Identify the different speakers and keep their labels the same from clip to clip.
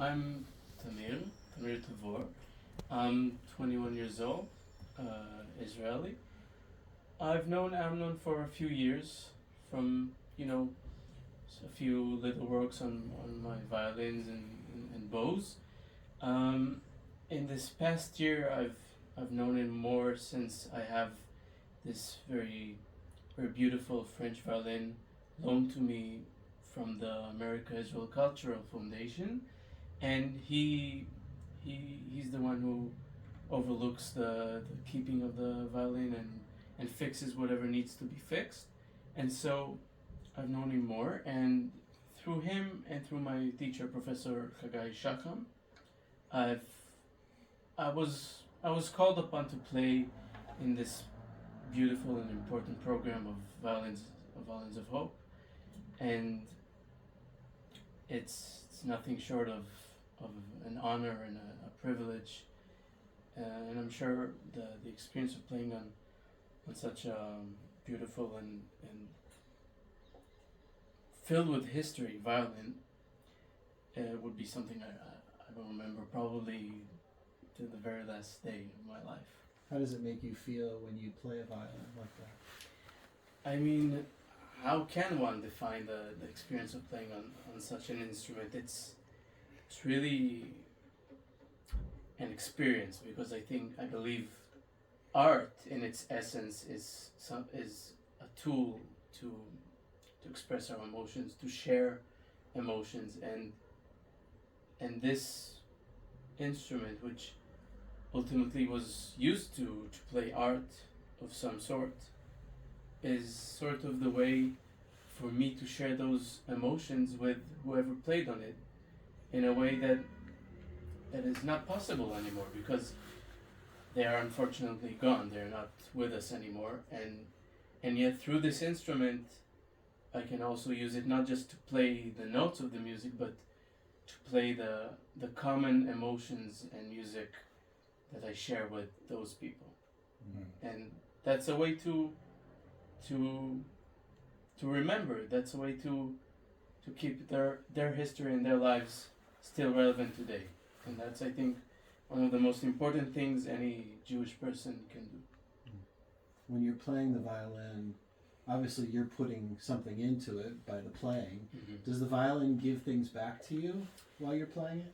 Speaker 1: I'm Tamir Tavor. I'm 21 years old, Israeli. I've known Amnon for a few years from, a few little works on my violins and bows. Um, in this past year, I've known him more since I have this very beautiful French violin loaned to me from the America Israel Cultural Foundation, and he's the one who overlooks the keeping of the violin and fixes whatever needs to be fixed. And so I've known him more, and through him and through my teacher, Professor Chagai Shacham, I've I was called upon to play in this beautiful and important program of Violins of Hope, and it's nothing short of an honor and a privilege, and I'm sure the experience of playing on such a beautiful and filled with history violin would be something I will remember probably to the very last day of my life.
Speaker 2: How does it make you feel when you play a violin like that?
Speaker 1: I mean, how can one define the experience of playing on such an instrument? It's really an experience, because I believe art in its essence is a tool to express our emotions, to share emotions, and this instrument, which ultimately was used to play art of some sort, is sort of the way for me to share those emotions with whoever played on it in a way that is not possible anymore, because they are unfortunately gone. They're not with us anymore, and yet through this instrument I can also use it not just to play the notes of the music, but to play the common emotions and music that I share with those people. Mm-hmm. And that's a way to remember. That's a way to keep their history and their lives still relevant today. And that's, I think, one of the most important things any Jewish person can do.
Speaker 2: When you're playing the violin, obviously you're putting something into it by the playing. Mm-hmm. Does the violin give things back to you while you're playing it?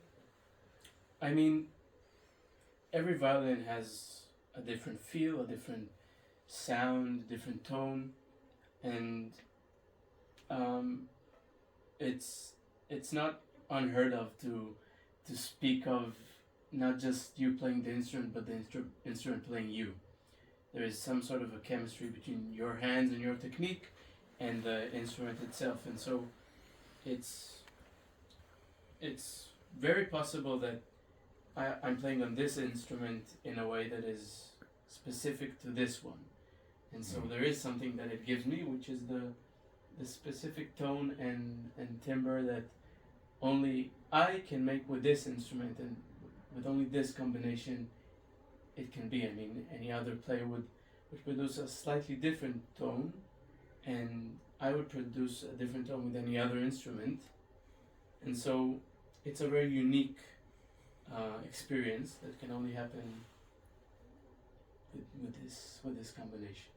Speaker 1: I mean, every violin has a different feel, a different sound, a different tone, and it's not unheard of to speak of not just you playing the instrument, but the instrument playing you. There is some sort of a chemistry between your hands and your technique and the instrument itself, and so it's very possible that I'm playing on this instrument in a way that is specific to this one, and so there is something that it gives me, which is the specific tone and timbre that only I can make with this instrument, and with only this combination it can be. I mean, any other player would produce a slightly different tone, and I would produce a different tone with any other instrument, and so it's a very unique experience that can only happen with this combination.